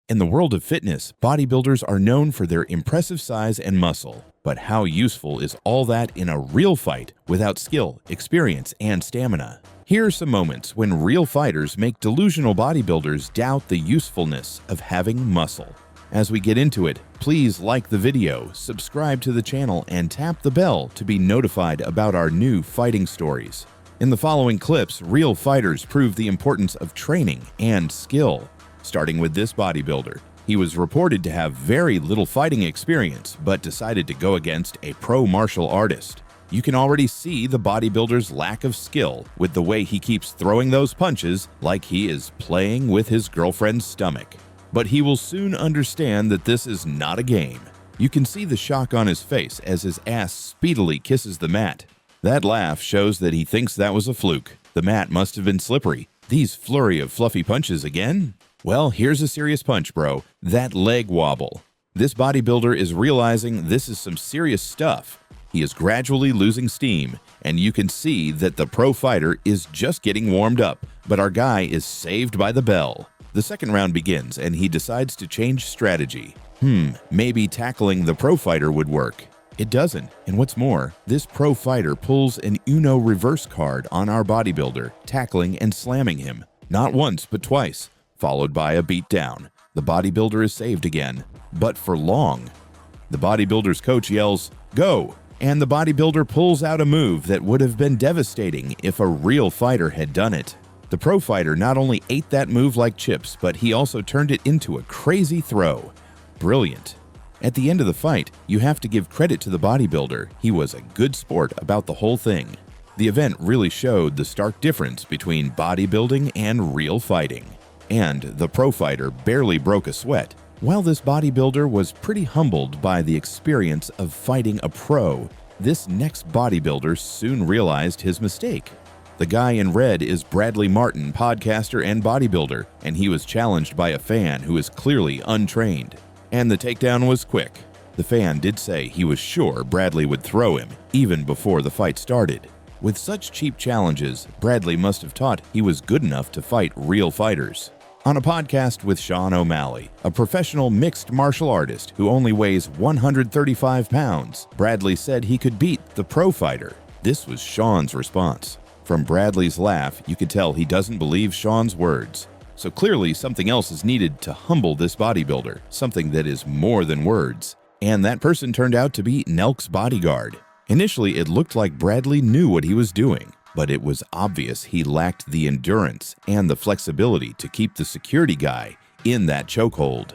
In the world of fitness, bodybuilders are known for their impressive size and muscle. But how useful is all that in a real fight without skill, experience, and stamina? Here are some moments when real fighters make delusional bodybuilders doubt the usefulness of having muscle. As we get into it, please like the video, subscribe to the channel, and tap the bell to be notified about our new fighting stories. In the following clips, real fighters prove the importance of training and skill. Starting with this bodybuilder. He was reported to have very little fighting experience, but decided to go against a pro martial artist. You can already see the bodybuilder's lack of skill with the way he keeps throwing those punches like he is playing with his girlfriend's stomach. But he will soon understand that this is not a game. You can see the shock on his face as his ass speedily kisses the mat. That laugh shows that he thinks that was a fluke. The mat must have been slippery. These flurry of fluffy punches again? Well, here's a serious punch, bro. That leg wobble. This bodybuilder is realizing this is some serious stuff. He is gradually losing steam, and you can see that the pro fighter is just getting warmed up, but our guy is saved by the bell. The second round begins, and he decides to change strategy. Maybe tackling the pro fighter would work. It doesn't, and what's more, this pro fighter pulls an Uno reverse card on our bodybuilder, tackling and slamming him. Not once, but twice. Followed by a beatdown. The bodybuilder is saved again, but for long. The bodybuilder's coach yells, "Go!" and the bodybuilder pulls out a move that would have been devastating if a real fighter had done it. The pro fighter not only ate that move like chips, but he also turned it into a crazy throw. Brilliant. At the end of the fight, you have to give credit to the bodybuilder. He was a good sport about the whole thing. The event really showed the stark difference between bodybuilding and real fighting. And the pro fighter barely broke a sweat, while this bodybuilder was pretty humbled by the experience of fighting a pro. This next bodybuilder soon realized his mistake. The guy in red is Bradley Martin, podcaster and bodybuilder, and he was challenged by a fan who is clearly untrained. And the takedown was quick. The fan did say he was sure Bradley would throw him, even before the fight started. With such cheap challenges, Bradley must have thought he was good enough to fight real fighters. On a podcast with Sean O'Malley, a professional mixed martial artist who only weighs 135 pounds, Bradley said he could beat the pro fighter. This was Sean's response. From Bradley's laugh, you could tell he doesn't believe Sean's words. So clearly something else is needed to humble this bodybuilder, something that is more than words. And that person turned out to be Nelk's bodyguard. Initially, it looked like Bradley knew what he was doing, but it was obvious he lacked the endurance and the flexibility to keep the security guy in that chokehold.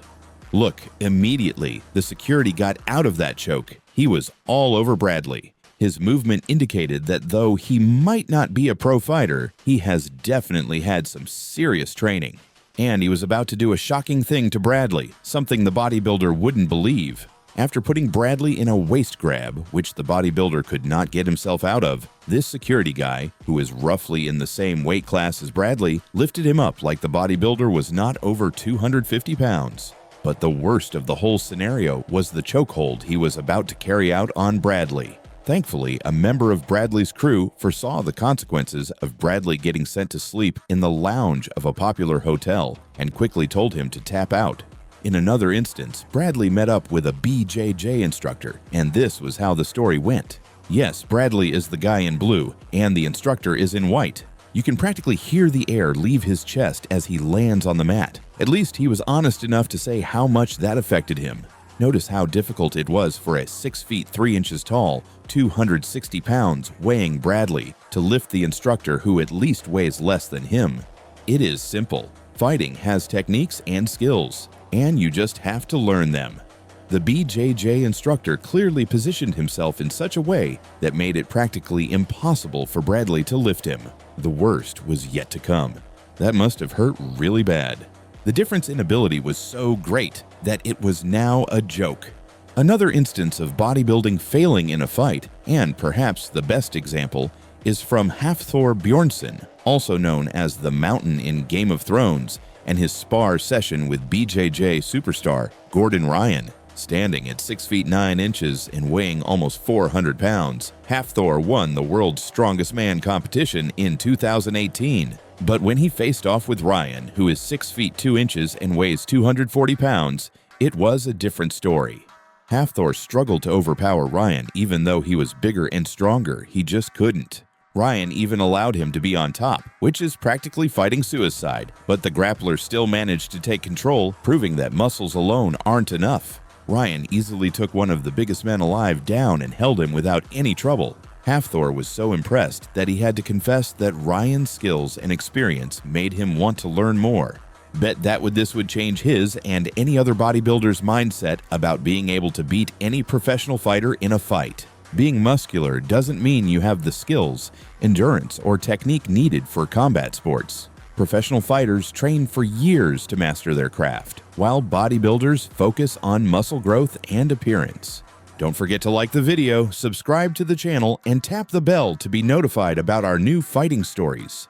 Look, immediately, the security got out of that choke. He was all over Bradley. His movement indicated that though he might not be a pro fighter, he has definitely had some serious training. And he was about to do a shocking thing to Bradley, something the bodybuilder wouldn't believe. After putting Bradley in a waist grab, which the bodybuilder could not get himself out of, this security guy, who is roughly in the same weight class as Bradley, lifted him up like the bodybuilder was not over 250 pounds. But the worst of the whole scenario was the chokehold he was about to carry out on Bradley. Thankfully, a member of Bradley's crew foresaw the consequences of Bradley getting sent to sleep in the lounge of a popular hotel and quickly told him to tap out. In another instance, Bradley met up with a BJJ instructor, and this was how the story went. Yes, Bradley is the guy in blue, and the instructor is in white. You can practically hear the air leave his chest as he lands on the mat. At least he was honest enough to say how much that affected him. Notice how difficult it was for a 6 feet 3 inches tall, 260 pounds weighing Bradley to lift the instructor who at least weighs less than him. It is simple. Fighting has techniques and skills, and you just have to learn them. The BJJ instructor clearly positioned himself in such a way that made it practically impossible for Bradley to lift him. The worst was yet to come. That must have hurt really bad. The difference in ability was so great that it was now a joke. Another instance of bodybuilding failing in a fight, and perhaps the best example, is from Hafthor Bjornsson, also known as the Mountain in Game of Thrones, and his spar session with BJJ superstar Gordon Ryan. Standing at 6 feet 9 inches and weighing almost 400 pounds, Hafthor won the World's Strongest Man competition in 2018. But when he faced off with Ryan, who is 6 feet 2 inches and weighs 240 pounds, it was a different story. Hafthor struggled to overpower Ryan even though he was bigger and stronger, he just couldn't. Ryan even allowed him to be on top, which is practically fighting suicide, but the grappler still managed to take control, proving that muscles alone aren't enough. Ryan easily took one of the biggest men alive down and held him without any trouble. Hafthor was so impressed that he had to confess that Ryan's skills and experience made him want to learn more. Bet that this would change his and any other bodybuilder's mindset about being able to beat any professional fighter in a fight. Being muscular doesn't mean you have the skills, endurance, or technique needed for combat sports. Professional fighters train for years to master their craft, while bodybuilders focus on muscle growth and appearance. Don't forget to like the video, subscribe to the channel, and tap the bell to be notified about our new fighting stories.